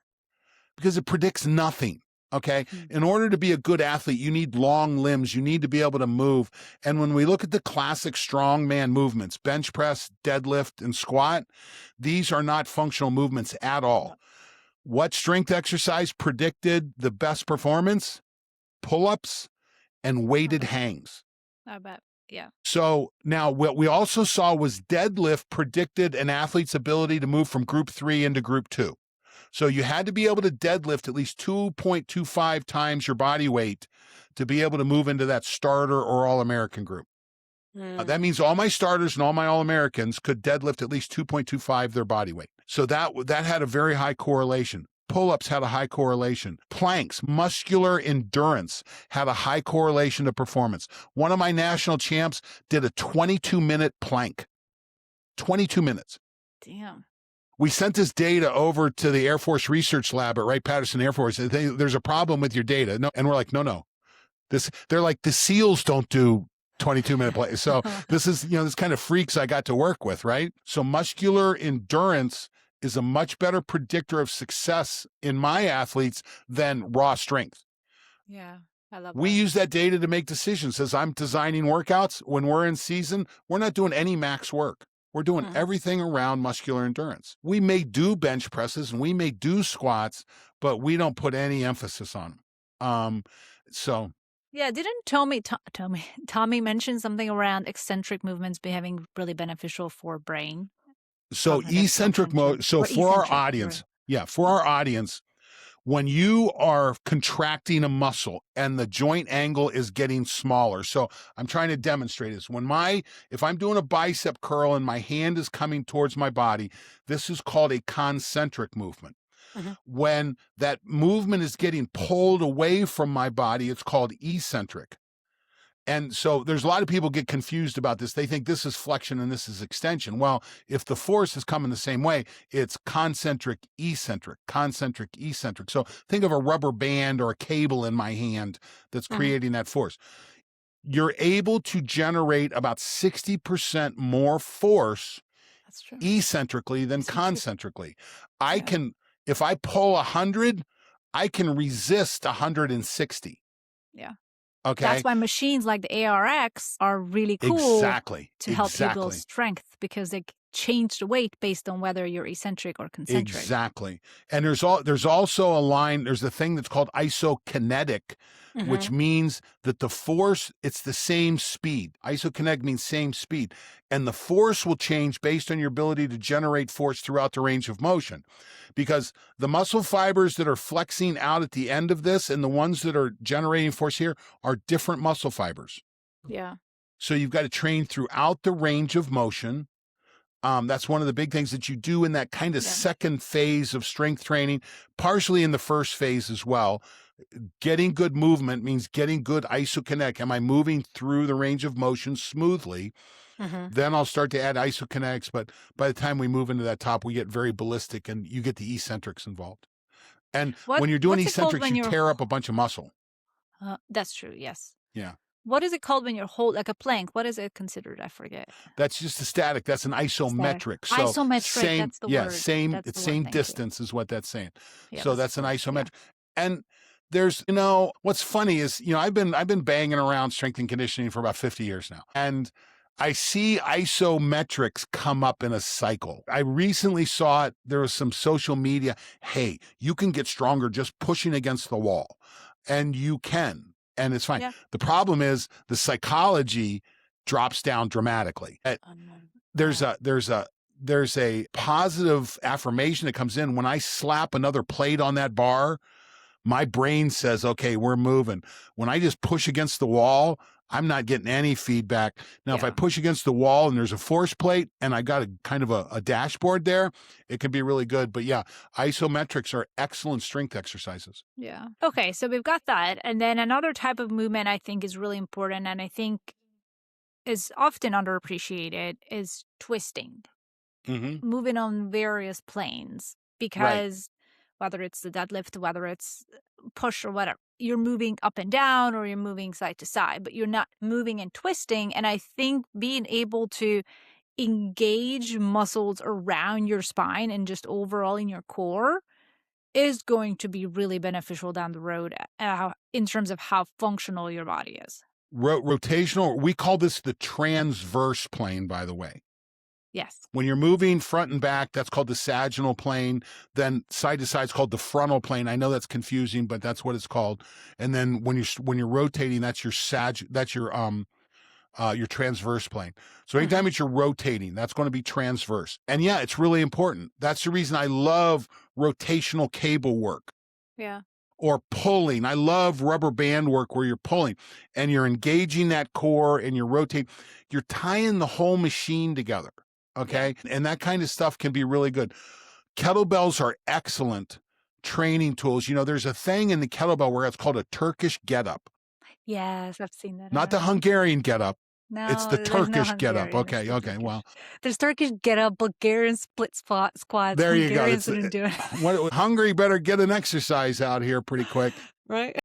because it predicts nothing. Okay. Mhm. In order to be a good athlete, you need long limbs. You need to be able to move. And when we look at the classic strongman movements, bench press, deadlift, and squat, these are not functional movements at all. What strength exercise predicted the best performance? Pull-ups and weighted hangs. I bet. Yeah. So now what we also saw was deadlift predicted an athlete's ability to move from group 3 into group 2. So you had to be able to deadlift at least 2.25 times your body weight to be able to move into that starter or All-American group. That means all my starters and all my All-Americans could deadlift at least 2.25 their body weight. So that had a very high correlation. Pull-ups had a high correlation. Planks, muscular endurance, had a high correlation to performance. One of my national champs did a 22-minute plank. 22 minutes. Damn. We sent this data over to the Air Force Research Lab at Wright-Patterson Air Force. And there's a problem with your data. No, and we're like, no. They're like, the SEALs don't do 22-minute plays. So this is, this kind of freaks I got to work with, right? So muscular endurance is a much better predictor of success in my athletes than raw strength. Yeah, I love We that. use that data to make decisions. As I'm designing workouts, when we're in season, we're not doing any max work. We're doing everything around muscular endurance. We may do bench presses and we may do squats, but we don't put any emphasis on them. Yeah, didn't Tommy mention something around eccentric movements being really beneficial for brain? So eccentric mode. So for our audience, our audience, when you are contracting a muscle and the joint angle is getting smaller. So I'm trying to demonstrate this. If I'm doing a bicep curl and my hand is coming towards my body, this is called a concentric movement. When that movement is getting pulled away from my body, it's called eccentric. And so there's a lot of people get confused about this. They think this is flexion and this is extension. Well, if the force is coming the same way, it's concentric, eccentric. So think of a rubber band or a cable in my hand that's creating that force. You're able to generate about 60% more force eccentrically than concentrically. If I pull 100, I can resist 160. Yeah. Okay. That's why machines like the ARX are really cool to help you build strength, because they change the weight based on whether you're eccentric or concentric. Exactly. And there's also a line, there's a thing that's called isokinetic, which means that the force, it's the same speed. Isokinetic means same speed. And the force will change based on your ability to generate force throughout the range of motion. Because the muscle fibers that are flexing out at the end of this and the ones that are generating force here are different muscle fibers. Yeah. So you've got to train throughout the range of motion. That's one of the big things that you do in that kind of second phase of strength training, partially in the first phase as well. Getting good movement means getting good isokinetic. Am I moving through the range of motion smoothly? Then I'll start to add isokinetics. But by the time we move into that top, we get very ballistic and you get the eccentrics involved. And when you're doing eccentrics, you tear up a bunch of muscle. That's true. Yes. Yeah. What is it called when you're like a plank? What is it considered? I forget. That's just a static. That's an isometric. So isometric, that's the word. Same distance is what that's saying. Yeah, so that's an isometric. Yeah. And there's, what's funny is, I've been banging around strength and conditioning for about 50 years now. And I see isometrics come up in a cycle. I recently saw it. There was some social media. Hey, you can get stronger just pushing against the wall. And you can. And it's fine. Yeah. The problem is the psychology drops down dramatically. There's a positive affirmation that comes in when I slap another plate on that bar. My brain says, okay, we're moving. When I just push against the wall, I'm not getting any feedback. Now, if I push against the wall and there's a force plate and I got a kind of a dashboard there, it can be really good. But yeah, isometrics are excellent strength exercises. Yeah. Okay, so we've got that. And then another type of movement I think is really important and I think is often underappreciated is twisting. Moving on various planes, because whether it's the deadlift, whether it's push or whatever, you're moving up and down or you're moving side to side, but you're not moving and twisting. And I think being able to engage muscles around your spine and just overall in your core is going to be really beneficial down the road in terms of how functional your body is. Rotational, we call this the transverse plane, by the way. Yes. When you're moving front and back, that's called the sagittal plane. Then side to side is called the frontal plane. I know that's confusing, but that's what it's called. And then when you're rotating, that's your transverse plane. So anytime that you're rotating, that's going to be transverse. And yeah, it's really important. That's the reason I love rotational cable work. Yeah. Or pulling. I love rubber band work where you're pulling and you're engaging that core and you're rotating. You're tying the whole machine together. Okay. And that kind of stuff can be really good. Kettlebells are excellent training tools. You know, there's a thing in the kettlebell where it's called a Turkish get-up. Yes, I've seen that. Not the Hungarian get-up. No, it's the Turkish get-up. Okay. Well, there's Turkish get-up, Bulgarian split squats. There you go. Didn't do it. Hungary better get an exercise out here pretty quick. Right.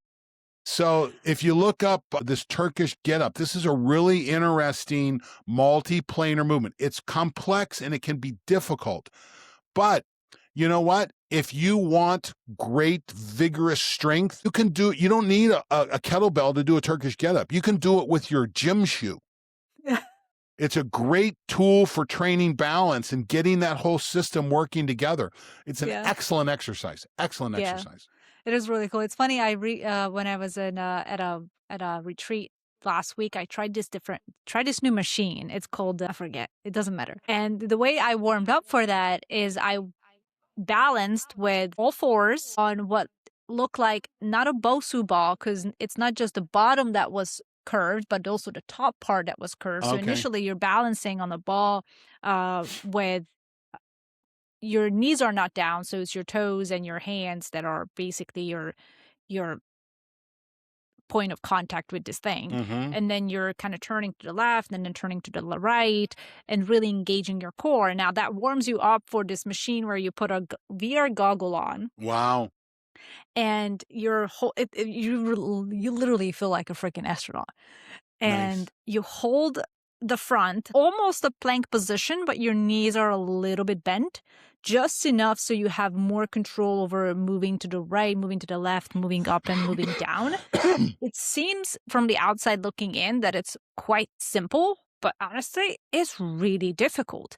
So if you look up this Turkish get-up, this is a really interesting multi-planar movement. It's complex and it can be difficult. But you know what? If you want great, vigorous strength, you can do it. You don't need a kettlebell to do a Turkish get-up. You can do it with your gym shoe. It's a great tool for training balance and getting that whole system working together. It's an excellent exercise. Excellent exercise. It is really cool. It's funny. When I was at a retreat last week, I tried this new machine. It's called, I forget. It doesn't matter. And the way I warmed up for that is I balanced with all fours on what looked like not a Bosu ball, because it's not just the bottom that was curved, but also the top part that was curved. So initially you're balancing on the ball with your knees are not down, so it's your toes and your hands that are basically your point of contact with this thing. And then you're kind of turning to the left and then turning to the right and really engaging your core. Now that warms you up for this machine where you put a VR goggle on. Wow. And your whole you literally feel like a freaking astronaut. And you hold the front, almost a plank position, but your knees are a little bit bent, just enough so you have more control over moving to the right, moving to the left, moving up and moving down. It seems from the outside looking in that it's quite simple, but honestly, it's really difficult.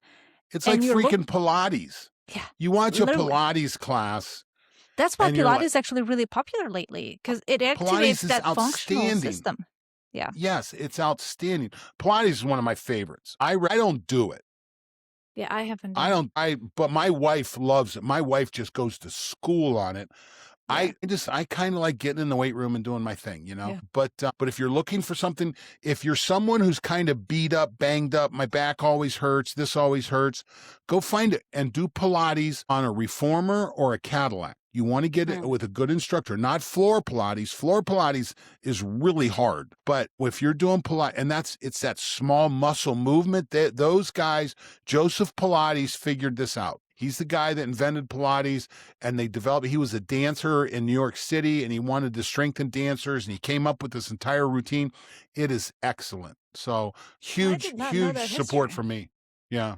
It's like freaking Pilates. Yeah. You watch a Pilates class. That's why Pilates is actually really popular lately, because it activates that functional system. Yeah. Yes, it's outstanding. Pilates is one of my favorites. I don't do it. Yeah, I haven't. But my wife loves it. My wife just goes to school on it. Yeah. I kind of like getting in the weight room and doing my thing, you know. Yeah. But if you're looking for something, if you're someone who's kind of beat up, banged up, my back always hurts, this always hurts, go find it and do Pilates on a reformer or a Cadillac. You want to get it with a good instructor, not floor Pilates. Floor Pilates is really hard. But if you're doing Pilates, and it's that small muscle movement, those guys, Joseph Pilates figured this out. He's the guy that invented Pilates, and he was a dancer in New York City, and he wanted to strengthen dancers, and he came up with this entire routine. It is excellent. So huge support for me. Yeah.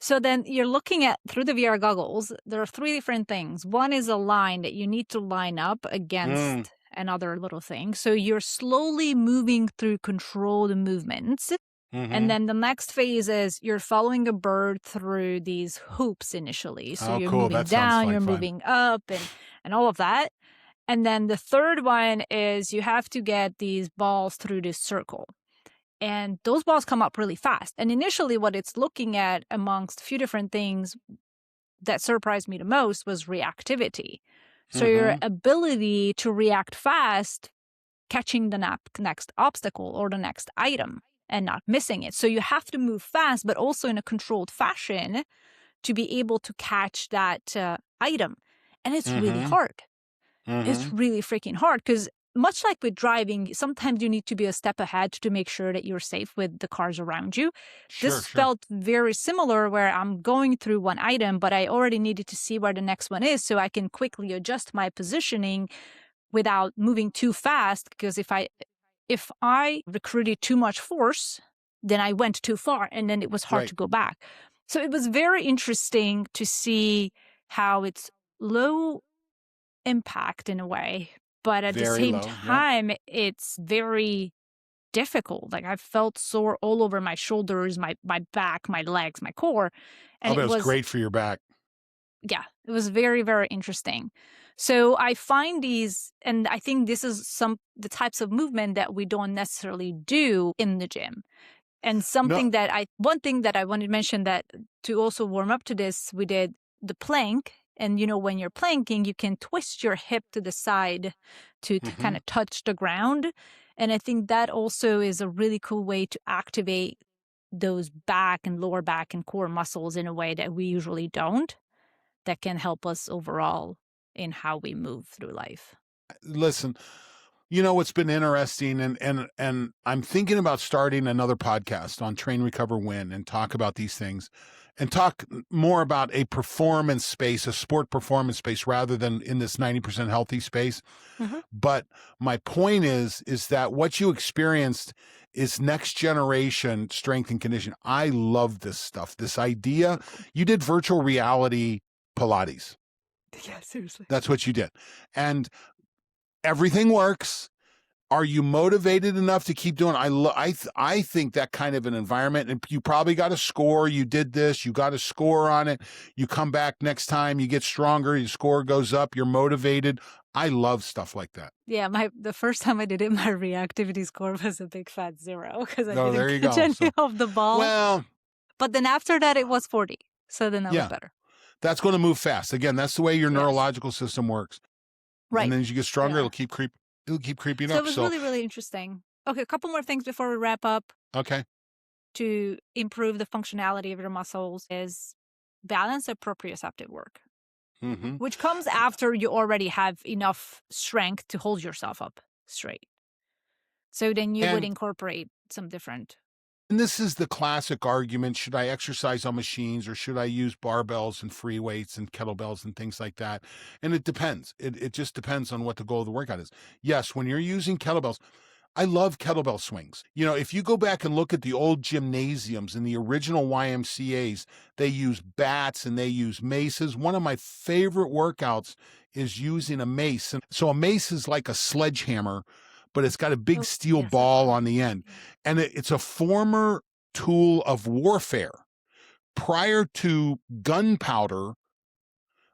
So then you're looking at, through the VR goggles, there are three different things. One is a line that you need to line up against another little thing. So you're slowly moving through controlled movements. And then the next phase is you're following a bird through these hoops initially. So you're moving down, you're moving up and all of that. And then the third one is you have to get these balls through this circle. And those balls come up really fast. And initially what it's looking at amongst a few different things that surprised me the most was reactivity. So your ability to react fast, catching the next obstacle or the next item and not missing it. So you have to move fast, but also in a controlled fashion to be able to catch that item. And it's really hard. It's really freaking hard because much like with driving, sometimes you need to be a step ahead to make sure that you're safe with the cars around you. This felt very similar where I'm going through one item, but I already needed to see where the next one is so I can quickly adjust my positioning without moving too fast. Because if I recruited too much force, then I went too far and then it was hard to go back. So it was very interesting to see how it's low impact in a way, but at the Very same low. Yep. time, it's very difficult. Like I felt sore all over my shoulders, my back, my legs, my core. And I bet it it was was, great for your back. yeah, it was very, very interesting. So I find these, and I think this is the types of movement that we don't necessarily do in the gym. And No. one thing that I wanted to mention, that to also warm up to this, we did the plank. And, when you're planking, you can twist your hip to the side to kind of touch the ground. And I think that also is a really cool way to activate those back and lower back and core muscles in a way that we usually don't, that can help us overall in how we move through life. Listen, what's been interesting, and I'm thinking about starting another podcast on Train, Recover, Win, and talk about these things, and talk more about a performance space, a sport performance space, rather than in this 90% healthy space. But my point is that what you experienced is next generation strength and conditioning. I love this stuff. This idea, you did virtual reality Pilates. Yeah, seriously. That's what you did. And everything works. Are you motivated enough to keep doing? I think that kind of an environment, and you probably got a score. You did this, you got a score on it. You come back next time, you get stronger, your score goes up, you're motivated. I love stuff like that. Yeah, the first time I did it, my reactivity score was a big fat 0 because I there didn't you catch go. any of the ball. Well, but then after that, it was 40. So then that was better. That's going to move fast. Again, that's the way your Yes. neurological system works. Right. And then as you get stronger, Yeah. it'll keep creeping So up. it was really, really interesting. Okay, a couple more things before we wrap up. Okay. To improve the functionality of your muscles is balance and proprioceptive work, which comes after you already have enough strength to hold yourself up straight. So then you would incorporate some different. And this is the classic argument: should I exercise on machines, or should I use barbells and free weights and kettlebells and things like that? And it depends. It just depends on what the goal of the workout is. Yes, when you're using kettlebells, I love kettlebell swings. If you go back and look at the old gymnasiums in the original YMCAs, they use bats and they use maces. One of my favorite workouts is using a mace. And so a mace is like a sledgehammer, but it's got a big steel ball on the end. And it's a former tool of warfare. Prior to gunpowder,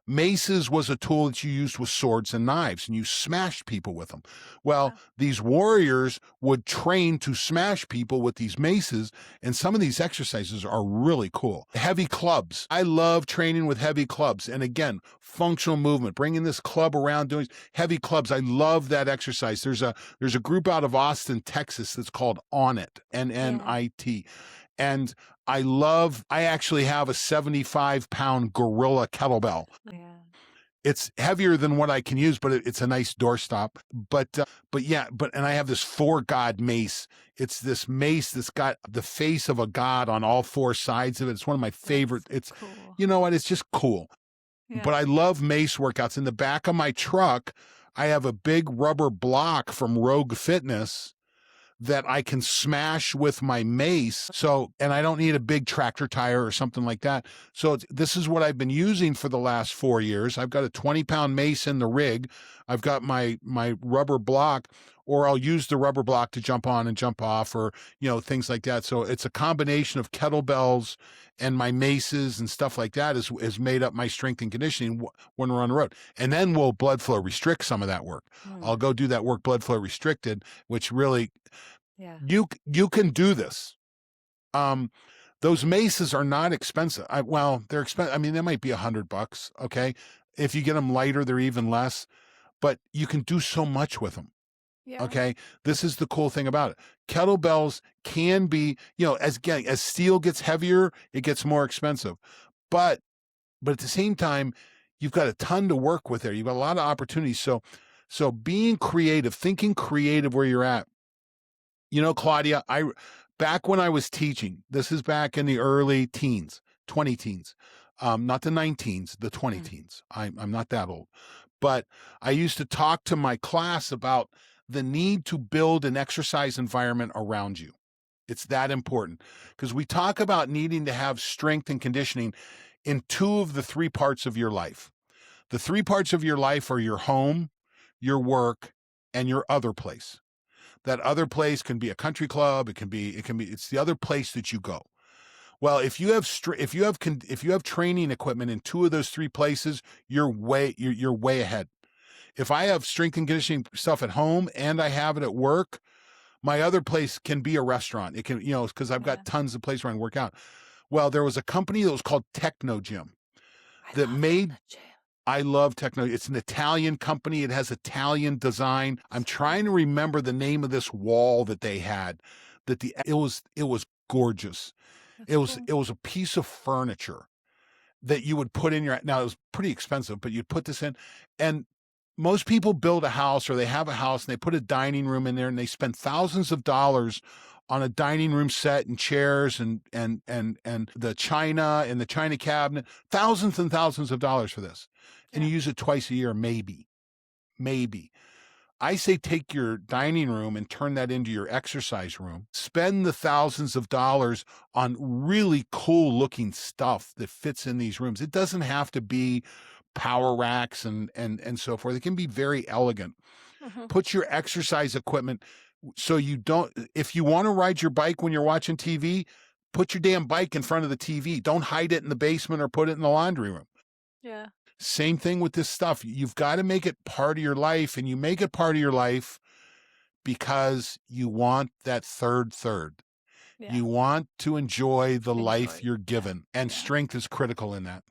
maces was a tool that you used with swords and knives, and you smashed people with them. Well, these warriors would train to smash people with these maces, and some of these exercises are really cool. Heavy clubs. I love training with heavy clubs. And again, functional movement, bringing this club around, doing heavy clubs. I love that exercise. There's a group out of Austin, Texas that's called On It, NNIT. And I actually have a 75-pound gorilla kettlebell. Yeah. It's heavier than what I can use, but it's a nice doorstop. And I have this 4-god mace. It's this mace that's got the face of a god on all 4 sides of it. It's one of my favorite. It's cool. You know what? It's just cool. Yeah. But I love mace workouts. In the back of my truck, I have a big rubber block from Rogue Fitness that I can smash with my mace. And I don't need a big tractor tire or something like that. So this is what I've been using for the last 4 years. I've got a 20-pound mace in the rig. I've got my rubber block, or I'll use the rubber block to jump on and jump off, or, things like that. So it's a combination of kettlebells and my maces and stuff like that is made up my strength and conditioning when we're on the road. And then we'll blood flow restrict some of that work. I'll go do that work blood flow restricted, which really, you can do this. Those maces are not expensive. They're expensive. I mean, they might be $100. Okay. If you get them lighter, they're even less, but you can do so much with them. Yeah. Okay. This is the cool thing about it. Kettlebells can be, as steel gets heavier, it gets more expensive. But at the same time, you've got a ton to work with there. You've got a lot of opportunities. So being creative, thinking creative where you're at. Klaudia, back when I was teaching, this is back in the early teens, 20 teens, not the 19s, the 20 teens. I'm not that old, but I used to talk to my class about the need to build an exercise environment around you. It's that important, because we talk about needing to have strength and conditioning in 2 of the 3 parts of your life. The 3 parts of your life are your home, your work, and your other place. That other place can be a country club. It's the other place that you go. Well, if you have training equipment in 2 of those 3 places, you're way ahead. If I have strength and conditioning stuff at home and I have it at work, my other place can be a restaurant. It can, because I've got tons of places where I can work out. Well, there was a company that was called Techno Gym that made. I love Techno. It's an Italian company. It has Italian design. I'm trying to remember the name of this wall that they had. It was gorgeous. It was a piece of furniture that you would put in your. Now it was pretty expensive, but you'd put this in, and most people build a house or they have a house and they put a dining room in there and they spend thousands of dollars on a dining room set and chairs and the china and the china cabinet, thousands and thousands of dollars for this. And you use it twice a year, maybe. I say take your dining room and turn that into your exercise room. Spend the thousands of dollars on really cool looking stuff that fits in these rooms. It doesn't have to be power racks and so forth. It can be very elegant. Put your exercise equipment so you don't, if you want to ride your bike when you're watching TV, put your damn bike in front of the TV. Don't hide it in the basement or put it in the laundry room. Yeah. Same thing with this stuff. You've got to make it part of your life, and you make it part of your life because you want that third. Yeah. You want to enjoy the life you're given, and strength is critical in that.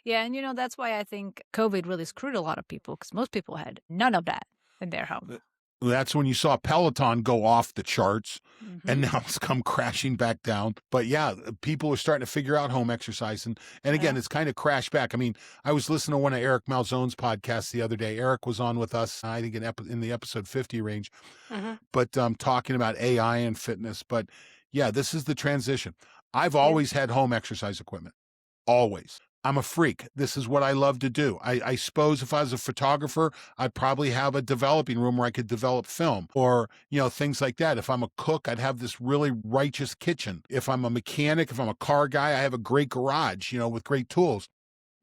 Yeah, and that's why I think COVID really screwed a lot of people, because most people had none of that in their home. That's when you saw Peloton go off the charts, and now it's come crashing back down. But yeah, people are starting to figure out home exercise. And again, it's kind of crashed back. I mean, I was listening to one of Eric Malzone's podcasts the other day. Eric was on with us, I think in the episode 50 range, but talking about AI and fitness. But yeah, this is the transition. I've always had home exercise equipment. Always. I'm a freak. This is what I love to do. I suppose if I was a photographer, I'd probably have a developing room where I could develop film or, things like that. If I'm a cook, I'd have this really righteous kitchen. If I'm a mechanic, if I'm a car guy, I have a great garage, with great tools.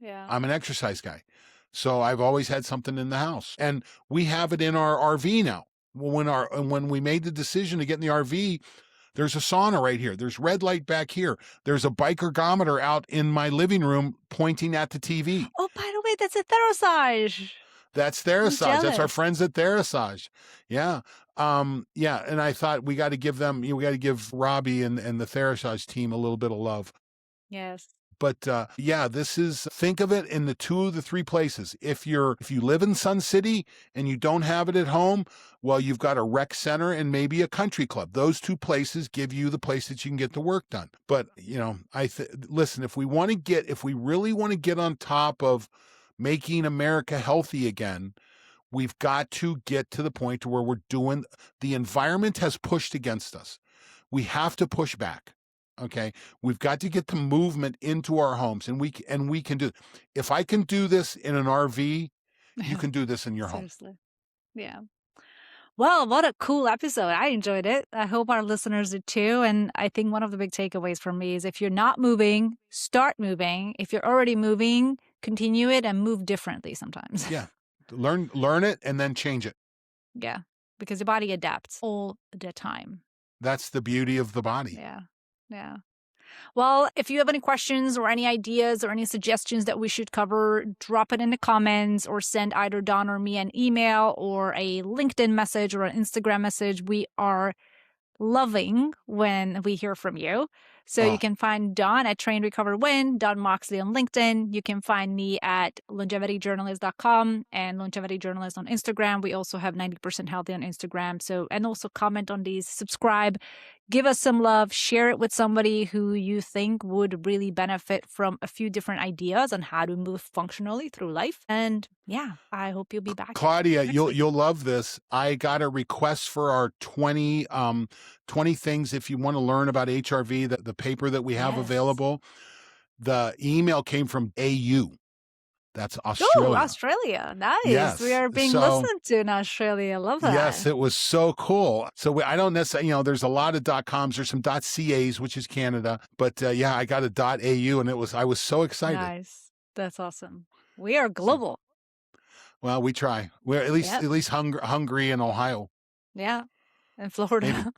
Yeah. I'm an exercise guy. So I've always had something in the house. And we have it in our RV now. When we made the decision to get in the RV, there's a sauna right here. There's red light back here. There's a bike ergometer out in my living room pointing at the TV. Oh, by the way, that's a Therasage. That's Therasage. That's our friends at Therasage. Yeah. And I thought we got to give them, we got to give Robbie and the Therasage team a little bit of love. Yes. But think of it in the 2 of the 3 places. If you live in Sun City and you don't have it at home, well, you've got a rec center and maybe a country club. Those 2 places give you the place that you can get the work done. But, listen, if we really want to get on top of making America healthy again, we've got to get to the point where the environment has pushed against us. We have to push back. Okay, we've got to get the movement into our homes, and we can do. If I can do this in an RV, you can do this in your home. Seriously, yeah. Well, what a cool episode! I enjoyed it. I hope our listeners did too. And I think one of the big takeaways for me is if you're not moving, start moving. If you're already moving, continue it and move differently sometimes. Yeah, learn it and then change it. Yeah, because the body adapts all the time. That's the beauty of the body. Yeah. Yeah. Well, if you have any questions or any ideas or any suggestions that we should cover, drop it in the comments or send either Don or me an email or a LinkedIn message or an Instagram message. We are loving when we hear from you. So you can find Don at Train, Recover, Win, Don Moxley on LinkedIn. You can find me at longevityjournalist.com and longevityjournalist on Instagram. We also have 90% Healthy on Instagram. So, and also comment on these, subscribe, give us some love, share it with somebody who you think would really benefit from a few different ideas on how to move functionally through life. And yeah, I hope you'll be back. Klaudia, you'll love this. I got a request for our 20 things if you want to learn about HRV, the paper that we have available. The email came from AU. That's Australia. Oh, Australia. Nice. Yes. We are being listened to in Australia. I love that. Yes, it was so cool. So I don't necessarily, there's a lot of .coms. There's some .cas, which is Canada. But I got a .au, and I was so excited. Nice. That's awesome. We are So, global. well, we try. We're Yep. at least Hungary and Ohio. Yeah. And Maybe Florida.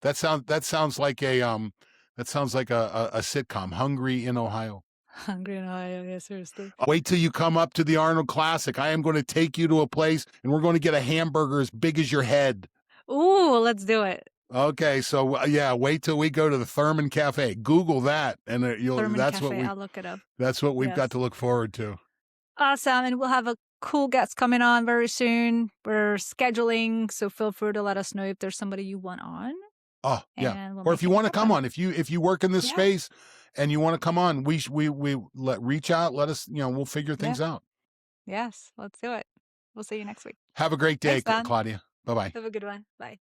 that sounds like a sitcom. Hungry in Ohio. Hungry in Ohio. Yeah, seriously. Wait till you come up to the Arnold Classic. I am going to take you to a place, and we're going to get a hamburger as big as your head. Ooh, let's do it. Okay, so yeah, wait till we go to the Thurman Cafe. Google that, and Thurman Cafe. I'll look it up. that's what we've got Yes. to look forward to. Awesome. And we'll have a cool guest coming on very soon. We're scheduling, so feel free to let us know if there's somebody you want on. Oh yeah, And we'll or make if you it want to come happen. on, if you work in this Yeah. space and you want to come on, reach out. Let us, we'll figure things out. Yes, let's do it. We'll see you next week. Have a great day, Thanks, Don. Claudia. Bye bye. Have a good one. Bye.